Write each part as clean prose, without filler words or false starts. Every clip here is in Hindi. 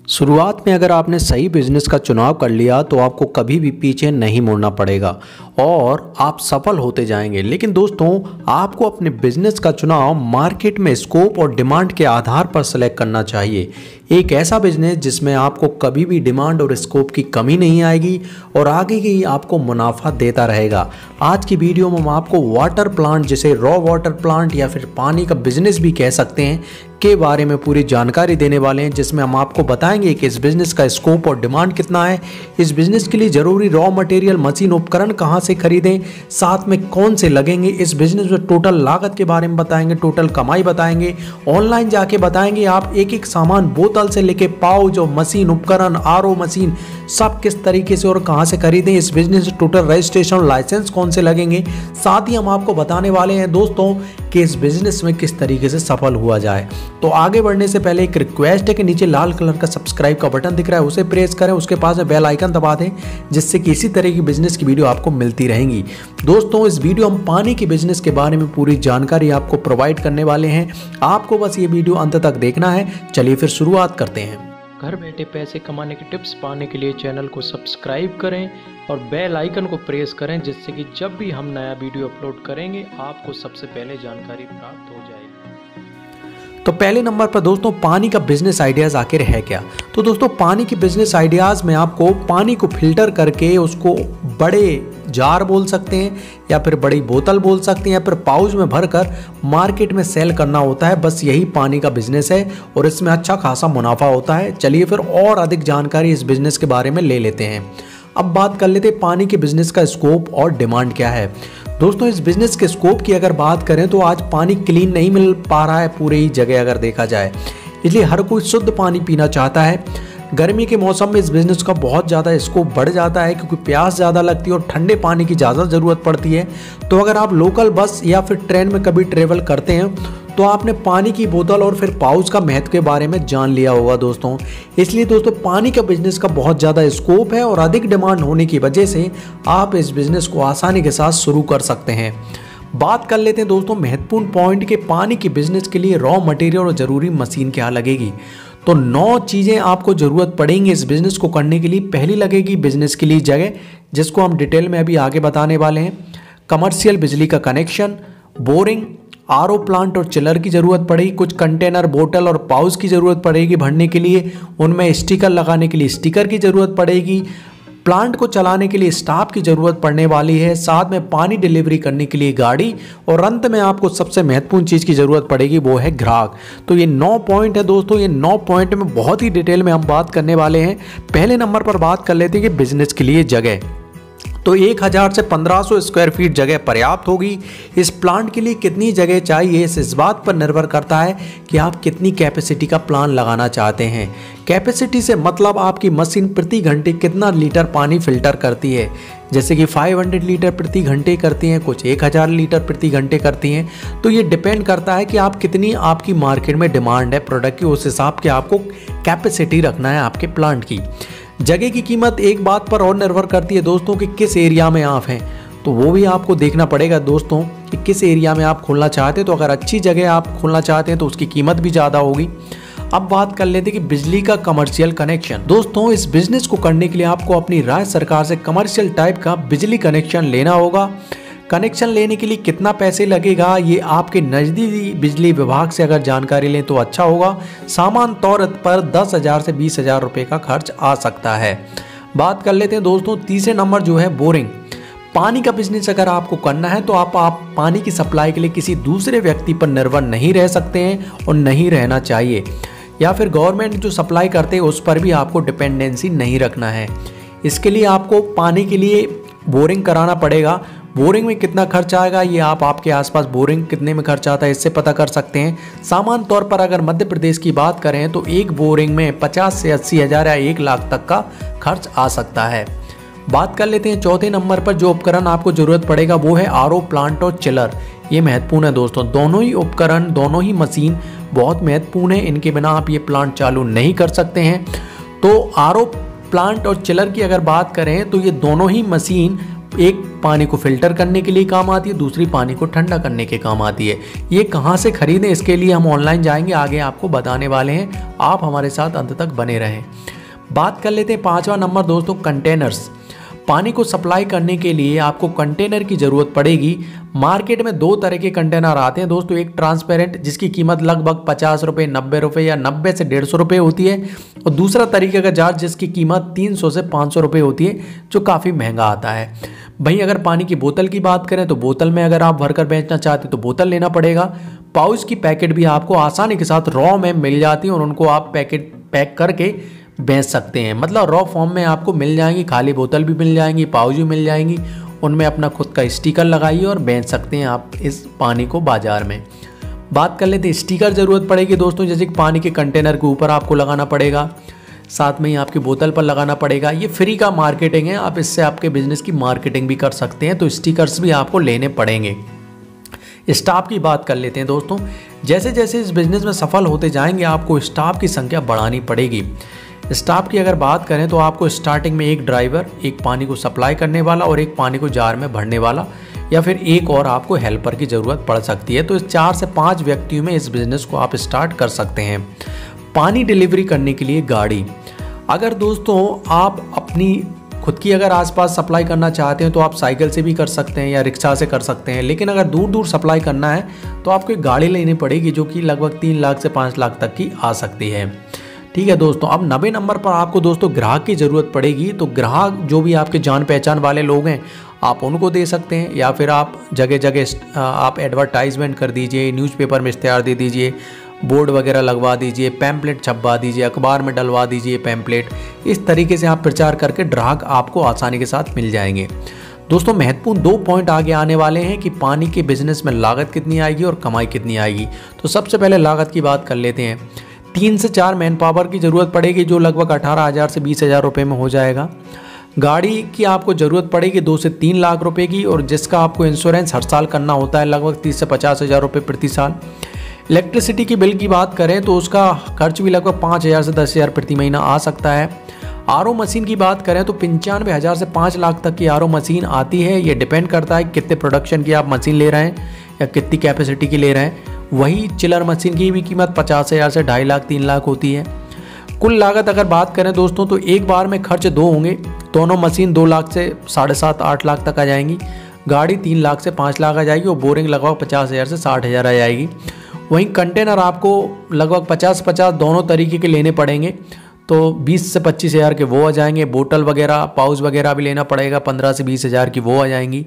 शुरुआत में अगर आपने सही बिजनेस का चुनाव कर लिया तो आपको कभी भी पीछे नहीं मुड़ना पड़ेगा और आप सफल होते जाएंगे। लेकिन दोस्तों, आपको अपने बिजनेस का चुनाव मार्केट में स्कोप और डिमांड के आधार पर सेलेक्ट करना चाहिए। एक ऐसा बिजनेस जिसमें आपको कभी भी डिमांड और स्कोप की कमी नहीं आएगी और आगे ही आपको मुनाफा देता रहेगा। आज की वीडियो में हम आपको वाटर प्लांट, जिसे रॉ वाटर प्लांट या फिर पानी का बिजनेस भी कह सकते हैं, के बारे में पूरी जानकारी देने वाले हैं, जिसमें हम आपको बताएंगे कि इस बिजनेस का स्कोप और डिमांड कितना है, इस बिजनेस के लिए जरूरी रॉ मटेरियल, मशीन, उपकरण कहां से खरीदें, साथ में कौन से लगेंगे, इस बिजनेस में टोटल लागत के बारे में बताएंगे, टोटल कमाई बताएंगे, ऑनलाइन जाके बताएंगे आप एक एक सामान बोतल से लेके पाउच और मशीन, उपकरण, आरओ मशीन सब किस तरीके से और कहां से खरीदें, इस बिजनेस में टोटल रजिस्ट्रेशन, लाइसेंस कौन से लगेंगे। साथ ही हम आपको बताने वाले हैं दोस्तों कि इस बिजनेस में किस तरीके से सफल हुआ जाए। तो आगे बढ़ने से पहले एक रिक्वेस्ट है कि नीचे लाल कलर का सब्सक्राइब का बटन दिख रहा है, उसे प्रेस करें, उसके पास में बेल आइकन दबा दें, जिससे कि इसी तरह की बिजनेस की वीडियो आपको मिलती रहेंगी। दोस्तों, इस वीडियो हम पानी के बिजनेस के बारे में पूरी जानकारी आपको प्रोवाइड करने वाले हैं। आपको बस ये वीडियो अंत तक देखना है। चलिए फिर शुरुआत करते हैं। घर बैठे पैसे कमाने के टिप्स पाने के लिए चैनल को सब्सक्राइब करें और बेल आइकन को प्रेस करें, जिससे कि जब भी हम नया वीडियो अपलोड करेंगे आपको सबसे पहले जानकारी प्राप्त हो जाएगी। तो पहले नंबर पर दोस्तों, पानी का बिजनेस आइडियाज आखिर है क्या। तो दोस्तों, पानी के बिजनेस आइडियाज में आपको पानी को फिल्टर करके उसको बड़े जार बोल सकते हैं या फिर बड़ी बोतल बोल सकते हैं या फिर पाउच में भरकर मार्केट में सेल करना होता है। बस यही पानी का बिजनेस है और इसमें अच्छा खासा मुनाफा होता है। चलिए फिर और अधिक जानकारी इस बिजनेस के बारे में ले लेते हैं। अब बात कर लेते हैं पानी के बिजनेस का स्कोप और डिमांड क्या है। दोस्तों, इस बिजनेस के स्कोप की अगर बात करें तो आज पानी क्लीन नहीं मिल पा रहा है पूरे ही जगह अगर देखा जाए, इसलिए हर कोई शुद्ध पानी पीना चाहता है। गर्मी के मौसम में इस बिजनेस का बहुत ज़्यादा स्कोप बढ़ जाता है, क्योंकि प्यास ज़्यादा लगती है और ठंडे पानी की ज़्यादा ज़रूरत पड़ती है। तो अगर आप लोकल बस या फिर ट्रेन में कभी ट्रेवल करते हैं तो आपने पानी की बोतल और फिर पाउच का महत्व के बारे में जान लिया होगा दोस्तों। इसलिए दोस्तों, पानी का बिजनेस का बहुत ज़्यादा स्कोप है और अधिक डिमांड होने की वजह से आप इस बिजनेस को आसानी के साथ शुरू कर सकते हैं। बात कर लेते हैं दोस्तों महत्वपूर्ण पॉइंट के पानी के बिजनेस के लिए रॉ मटेरियल और ज़रूरी मशीन क्या लगेगी। तो 9 चीज़ें आपको ज़रूरत पड़ेंगी इस बिज़नेस को करने के लिए। पहली लगेगी बिजनेस के लिए जगह, जिसको हम डिटेल में अभी आगे बताने वाले हैं। कमर्शियल बिजली का कनेक्शन, बोरिंग, आरओ प्लांट और चिलर की ज़रूरत पड़ेगी। कुछ कंटेनर, बोतल और पाउच की ज़रूरत पड़ेगी भरने के लिए। उनमें स्टिकर लगाने के लिए स्टिकर की ज़रूरत पड़ेगी। प्लांट को चलाने के लिए स्टाफ की ज़रूरत पड़ने वाली है। साथ में पानी डिलीवरी करने के लिए गाड़ी, और अंत में आपको सबसे महत्वपूर्ण चीज़ की ज़रूरत पड़ेगी, वो है ग्राहक। तो ये 9 पॉइंट है दोस्तों। ये 9 पॉइंट में बहुत ही डिटेल में हम बात करने वाले हैं। पहले नंबर पर बात कर लेते हैं कि बिजनेस के लिए जगह। तो 1000 से 1500 स्क्वायर फीट जगह पर्याप्त होगी। इस प्लांट के लिए कितनी जगह चाहिए इस बात पर निर्भर करता है कि आप कितनी कैपेसिटी का प्लांट लगाना चाहते हैं। कैपेसिटी से मतलब आपकी मशीन प्रति घंटे कितना लीटर पानी फिल्टर करती है। जैसे कि 500 लीटर प्रति घंटे करती हैं, कुछ 1000 लीटर प्रति घंटे करती हैं। तो ये डिपेंड करता है कि आप कितनी आपकी मार्केट में डिमांड है प्रोडक्ट की, उस हिसाब के आपको कैपेसिटी रखना है आपके प्लांट की। जगह की कीमत एक बात पर और निर्भर करती है दोस्तों कि किस एरिया में आप हैं, तो वो भी आपको देखना पड़ेगा दोस्तों कि किस एरिया में आप खोलना चाहते हैं। तो अगर अच्छी जगह आप खोलना चाहते हैं तो उसकी कीमत भी ज़्यादा होगी। अब बात कर लेते हैं कि बिजली का कमर्शियल कनेक्शन। दोस्तों, इस बिजनेस को करने के लिए आपको अपनी राज्य सरकार से कमर्शियल टाइप का बिजली कनेक्शन लेना होगा। कनेक्शन लेने के लिए कितना पैसे लगेगा, ये आपके नज़दीकी बिजली विभाग से अगर जानकारी लें तो अच्छा होगा। सामान्य तौर पर 10,000 से 20,000 रुपये का खर्च आ सकता है। बात कर लेते हैं दोस्तों तीसरे नंबर, जो है बोरिंग। पानी का बिजनेस अगर आपको करना है तो आप पानी की सप्लाई के लिए किसी दूसरे व्यक्ति पर निर्भर नहीं रह सकते हैं और नहीं रहना चाहिए, या फिर गवर्नमेंट जो सप्लाई करते हैं उस पर भी आपको डिपेंडेंसी नहीं रखना है। इसके लिए आपको पानी के लिए बोरिंग कराना पड़ेगा। बोरिंग में कितना खर्च आएगा, ये आप आपके आसपास बोरिंग कितने में खर्च आता है इससे पता कर सकते हैं। सामान्य तौर पर अगर मध्य प्रदेश की बात करें तो एक बोरिंग में 50 से 80 हज़ार या 1 लाख तक का खर्च आ सकता है। बात कर लेते हैं चौथे नंबर पर, जो उपकरण आपको ज़रूरत पड़ेगा वो है आरओ प्लांट और चिलर। ये महत्वपूर्ण है दोस्तों। दोनों ही उपकरण, दोनों ही मशीन बहुत महत्वपूर्ण है। इनके बिना आप ये प्लांट चालू नहीं कर सकते हैं। तो आरओ प्लांट और चिलर की अगर बात करें तो ये दोनों ही मशीन एक पानी को फिल्टर करने के लिए काम आती है, दूसरी पानी को ठंडा करने के काम आती है। ये कहाँ से खरीदें इसके लिए हम ऑनलाइन जाएंगे, आगे आपको बताने वाले हैं, आप हमारे साथ अंत तक बने रहें। बात कर लेते हैं 5वां नंबर दोस्तों, कंटेनर्स। पानी को सप्लाई करने के लिए आपको कंटेनर की ज़रूरत पड़ेगी। मार्केट में 2 तरह के कंटेनर आते हैं दोस्तों, एक ट्रांसपेरेंट जिसकी कीमत लगभग 50 रुपये, 90 रुपये या 90 से 150 रुपये होती है, और दूसरा तरीके का जार जिसकी कीमत 300 से 500 रुपये होती है, जो काफ़ी महंगा आता है। भाई अगर पानी की बोतल की बात करें तो बोतल में अगर आप भरकर बेचना चाहते हैं तो बोतल लेना पड़ेगा। पाउच की पैकेट भी आपको आसानी के साथ रॉ में मिल जाती है और उनको आप पैक करके बेच सकते हैं, मतलब रॉ फॉर्म में आपको मिल जाएंगी, खाली बोतल भी मिल जाएंगी, पाउच भी मिल जाएंगी, उनमें अपना खुद का स्टिकर लगाइए और बेच सकते हैं आप इस पानी को बाज़ार में। बात कर लेते हैं स्टिकर ज़रूरत पड़ेगी दोस्तों, जैसे कि पानी के कंटेनर के ऊपर आपको लगाना पड़ेगा, साथ में ही आपकी बोतल पर लगाना पड़ेगा। ये फ्री का मार्केटिंग है, आप इससे आपके बिजनेस की मार्केटिंग भी कर सकते हैं, तो स्टिकर्स भी आपको लेने पड़ेंगे। स्टाफ की बात कर लेते हैं दोस्तों, जैसे जैसे इस बिज़नेस में सफल होते जाएंगे आपको स्टाफ की संख्या बढ़ानी पड़ेगी। स्टाफ की अगर बात करें तो आपको स्टार्टिंग में एक ड्राइवर, एक पानी को सप्लाई करने वाला और एक पानी को जार में भरने वाला, या फिर एक और आपको हेल्पर की ज़रूरत पड़ सकती है। तो इस 4 से 5 व्यक्तियों में इस बिज़नेस को आप स्टार्ट कर सकते हैं। पानी डिलीवरी करने के लिए गाड़ी, अगर दोस्तों आप अपनी खुद की अगर आसपास सप्लाई करना चाहते हैं तो आप साइकिल से भी कर सकते हैं या रिक्शा से कर सकते हैं, लेकिन अगर दूर दूर सप्लाई करना है तो आपको एक गाड़ी लेनी पड़ेगी जो कि लगभग 3 लाख से 5 लाख तक की आ सकती है। ठीक है दोस्तों, अब 90 नंबर पर आपको दोस्तों ग्राहक की ज़रूरत पड़ेगी। तो ग्राहक जो भी आपके जान पहचान वाले लोग हैं आप उनको दे सकते हैं, या फिर आप जगह जगह आप एडवर्टाइजमेंट कर दीजिए, न्यूज़पेपर में इश्तेहार दे दीजिए, बोर्ड वगैरह लगवा दीजिए, पैम्पलेट छपवा दीजिए, अखबार में डलवा दीजिए पैम्पलेट। इस तरीके से आप प्रचार करके ग्राहक आपको आसानी के साथ मिल जाएंगे। दोस्तों महत्वपूर्ण 2 पॉइंट आगे आने वाले हैं कि पानी के बिजनेस में लागत कितनी आएगी और कमाई कितनी आएगी। तो सबसे पहले लागत की बात कर लेते हैं। 3 से 4 मैन पावर की ज़रूरत पड़ेगी जो लगभग 18,000 से 20,000 रुपये में हो जाएगा। गाड़ी की आपको ज़रूरत पड़ेगी 2 से 3 लाख रुपए की, और जिसका आपको इंश्योरेंस हर साल करना होता है लगभग 30 से 50,000 रुपये प्रति साल। इलेक्ट्रिसिटी की बिल की बात करें तो उसका खर्च भी लगभग 5,000 से 10,000 प्रति महीना आ सकता है। आरओ मशीन की बात करें तो 95,000 से 5 लाख तक की आरओ मशीन आती है। ये डिपेंड करता है कितने प्रोडक्शन की आप मशीन ले रहे हैं या कितनी कैपेसिटी की ले रहे हैं। वही चिलर मशीन की भी कीमत 50,000 से 2.5 लाख 3 लाख होती है। कुल लागत अगर बात करें दोस्तों तो एक बार में खर्च 2 होंगे, दोनों मशीन 2 लाख से 7.5-8 लाख तक आ जाएंगी, गाड़ी 3 लाख से 5 लाख आ जाएगी और बोरिंग लगभग 50,000 से 60,000 आ जाएगी। वहीं कंटेनर आपको लगभग 50-50 दोनों तरीके के लेने पड़ेंगे, तो 20 से 25,000 के वो आ जाएंगे। बोतल वगैरह पाउच वगैरह भी लेना पड़ेगा, 15 से 20,000 की वो आ जाएंगी।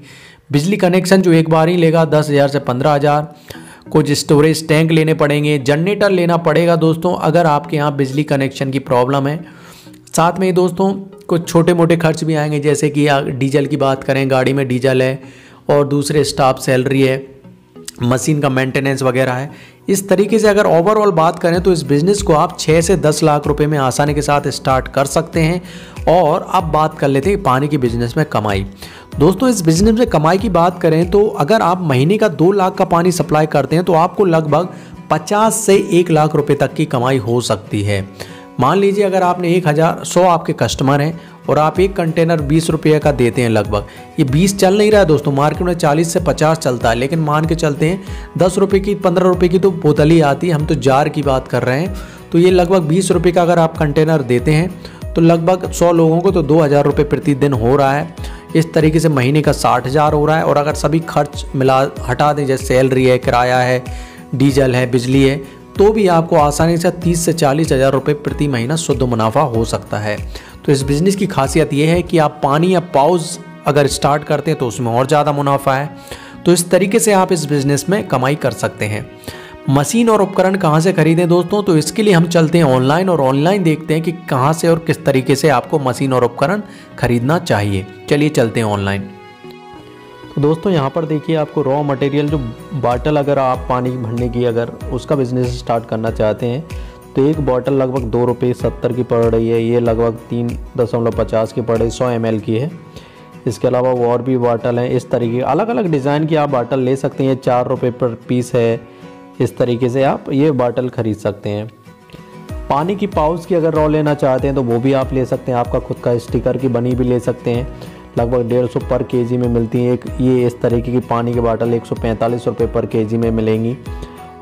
बिजली कनेक्शन जो एक बार ही लेगा 10,000 से 15,000। कुछ स्टोरेज टैंक लेने पड़ेंगे, जनरेटर लेना पड़ेगा दोस्तों अगर आपके यहाँ बिजली कनेक्शन की प्रॉब्लम है। साथ में ही दोस्तों कुछ छोटे मोटे खर्च भी आएंगे, जैसे कि डीजल की बात करें, गाड़ी में डीजल है और दूसरे स्टाफ सैलरी है, मशीन का मेंटेनेंस वगैरह है। इस तरीके से अगर ओवरऑल बात करें तो इस बिज़नेस को आप 6 से 10 लाख रुपए में आसानी के साथ स्टार्ट कर सकते हैं। और अब बात कर लेते हैं पानी की बिज़नेस में कमाई। दोस्तों इस बिज़नेस में कमाई की बात करें तो अगर आप महीने का 2 लाख का पानी सप्लाई करते हैं तो आपको लगभग 50 से 1 लाख रुपए तक की कमाई हो सकती है। मान लीजिए अगर आपने 100 आपके कस्टमर हैं और आप एक कंटेनर 20 रुपये का देते हैं, लगभग ये 20 चल नहीं रहा है दोस्तों, मार्केट में 40 से 50 चलता है, लेकिन मान के चलते हैं 10 रुपये की 15 रुपये की तो बोतल ही आती है, हम तो जार की बात कर रहे हैं। तो ये लगभग 20 रुपये का अगर आप कंटेनर देते हैं तो लगभग 100 लोगों को तो 2,000 रुपये प्रतिदिन हो रहा है। इस तरीके से महीने का 60,000 हो रहा है। और अगर सभी खर्च हटा दें, जैसे सैलरी है, किराया है, डीजल है, बिजली है, तो भी आपको आसानी से 30 से 40,000 रुपये प्रति महीना शुद्ध मुनाफा हो सकता है। तो इस बिज़नेस की खासियत ये है कि आप पानी या पाउच अगर स्टार्ट करते हैं तो उसमें और ज़्यादा मुनाफा है। तो इस तरीके से आप इस बिज़नेस में कमाई कर सकते हैं। मशीन और उपकरण कहाँ से खरीदें दोस्तों, तो इसके लिए हम चलते हैं ऑनलाइन और ऑनलाइन देखते हैं कि कहाँ से और किस तरीके से आपको मशीन और उपकरण खरीदना चाहिए। चलिए चलते हैं ऑनलाइन। तो दोस्तों यहाँ पर देखिए आपको रॉ मटेरियल जो बॉटल अगर आप पानी भरने की अगर उसका बिज़नेस स्टार्ट करना चाहते हैं तो एक बॉटल लगभग 2 रुपये 70 की पड़ रही है, ये लगभग 3.50 की पड़ रही, 100 ml की है। इसके अलावा वो और भी बॉटल हैं, इस तरीके अलग अलग डिज़ाइन की आप बॉटल ले सकते हैं। 4 रुपये पर पीस है, इस तरीके से आप ये बॉटल ख़रीद सकते हैं। पानी की पाउच की अगर रॉ लेना चाहते हैं तो वो भी आप ले सकते हैं, आपका खुद का स्टिकर की बनी भी ले सकते हैं। लगभग 150 पर केजी में मिलती हैं। एक ये इस तरीके की पानी की बाटल 145 रुपये पर केजी में मिलेंगी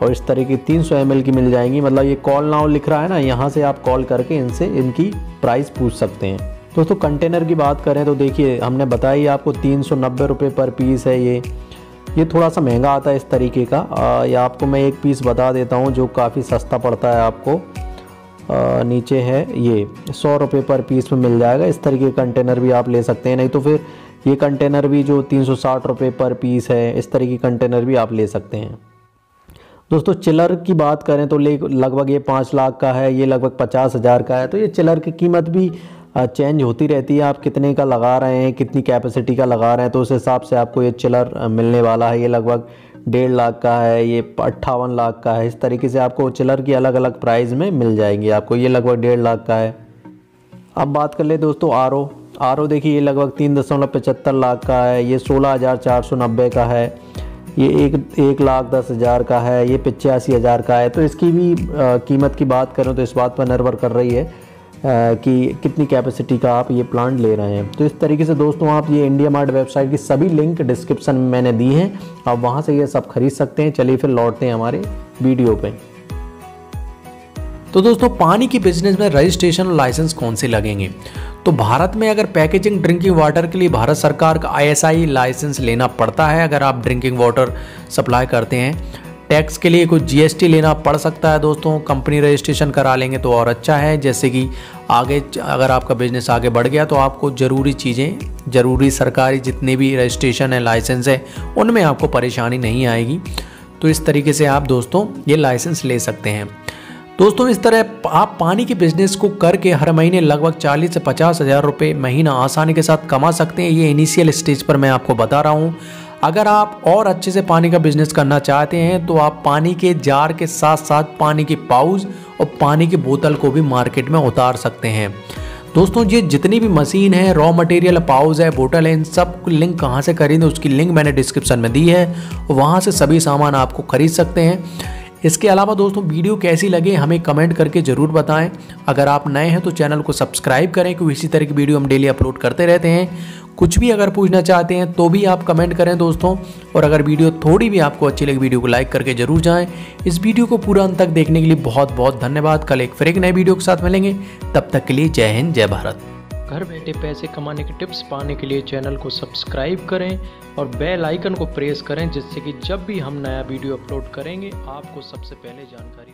और इस तरीके की 300 ml की मिल जाएंगी। मतलब ये कॉल नाउ लिख रहा है ना, यहाँ से आप कॉल करके इनसे इनकी प्राइस पूछ सकते हैं। दोस्तों कंटेनर की बात करें तो देखिए हमने बताई आपको 390 रुपये पर पीस है। ये थोड़ा सा महंगा आता है इस तरीके का। या आपको मैं एक पीस बता देता हूँ जो काफ़ी सस्ता पड़ता है आपको। नीचे है ये 100 रुपये पर पीस में मिल जाएगा। इस तरीके का कंटेनर भी आप ले सकते हैं, नहीं तो फिर ये कंटेनर भी जो 360 रुपये पर पीस है, इस तरीके कंटेनर भी आप ले सकते हैं। दोस्तों चिलर की बात करें तो लगभग ये 5 लाख का है, ये लगभग 50,000 का है। तो ये चिलर की कीमत भी चेंज होती रहती है। आप कितने का लगा रहे हैं, कितनी कैपेसिटी का लगा रहे हैं, तो उस हिसाब से आपको ये चिलर मिलने वाला है। ये लगभग 1.5 लाख का है, ये 58 लाख का है। इस तरीके से आपको चिलर की अलग अलग प्राइस में मिल जाएंगी आपको। ये लगभग 1.5 लाख का है। अब बात कर ले दोस्तों आर ओ देखिए ये लगभग 3.75 लाख का है, ये 16,490 का है, ये 1,10,000 का है, ये 85,000 का है। तो इसकी भी कीमत की बात करें तो इस बात पर निर्भर कर रही है कि कितनी कैपेसिटी का आप ये प्लांट ले रहे हैं। तो इस तरीके से दोस्तों आप ये इंडिया मार्ट वेबसाइट की सभी लिंक डिस्क्रिप्शन में मैंने दी हैं, आप वहाँ से ये सब खरीद सकते हैं। चलिए फिर लौटते हैं हमारे वीडियो पे। तो दोस्तों पानी की बिजनेस में रजिस्ट्रेशन और लाइसेंस कौन से लगेंगे? तो भारत में अगर पैकेजिंग ड्रिंकिंग वाटर के लिए भारत सरकार का ISI लाइसेंस लेना पड़ता है। अगर आप ड्रिंकिंग वाटर सप्लाई करते हैं, टैक्स के लिए कुछ GST लेना पड़ सकता है दोस्तों। कंपनी रजिस्ट्रेशन करा लेंगे तो और अच्छा है। जैसे कि आगे अगर आपका बिजनेस आगे बढ़ गया तो आपको ज़रूरी चीज़ें, ज़रूरी सरकारी जितने भी रजिस्ट्रेशन है, लाइसेंस है, उनमें आपको परेशानी नहीं आएगी। तो इस तरीके से आप दोस्तों ये लाइसेंस ले सकते हैं। दोस्तों इस तरह आप पानी के बिजनेस को करके हर महीने लगभग 40 से 50,000 रुपये महीना आसानी के साथ कमा सकते हैं। ये इनिशियल स्टेज पर मैं आपको बता रहा हूँ। अगर आप और अच्छे से पानी का बिजनेस करना चाहते हैं तो आप पानी के जार के साथ साथ पानी के पाउच और पानी की बोतल को भी मार्केट में उतार सकते हैं। दोस्तों ये जितनी भी मशीन है, रॉ मटेरियल, पाउच है, बोतल है, इन सब लिंक कहाँ से खरीदें उसकी लिंक मैंने डिस्क्रिप्शन में दी है, वहाँ से सभी सामान आपको खरीद सकते हैं। इसके अलावा दोस्तों वीडियो कैसी लगे हमें कमेंट करके ज़रूर बताएं। अगर आप नए हैं तो चैनल को सब्सक्राइब करें, क्योंकि इसी तरह की वीडियो हम डेली अपलोड करते रहते हैं। कुछ भी अगर पूछना चाहते हैं तो भी आप कमेंट करें दोस्तों। और अगर वीडियो थोड़ी भी आपको अच्छी लगी, वीडियो को लाइक करके जरूर जाएं। इस वीडियो को पूरा अंत तक देखने के लिए बहुत बहुत धन्यवाद। कल फिर एक नए वीडियो के साथ मिलेंगे, तब तक के लिए जय हिंद, जय भारत। घर बैठे पैसे कमाने के टिप्स पाने के लिए चैनल को सब्सक्राइब करें और बेल आइकन को प्रेस करें, जिससे कि जब भी हम नया वीडियो अपलोड करेंगे आपको सबसे पहले जानकारी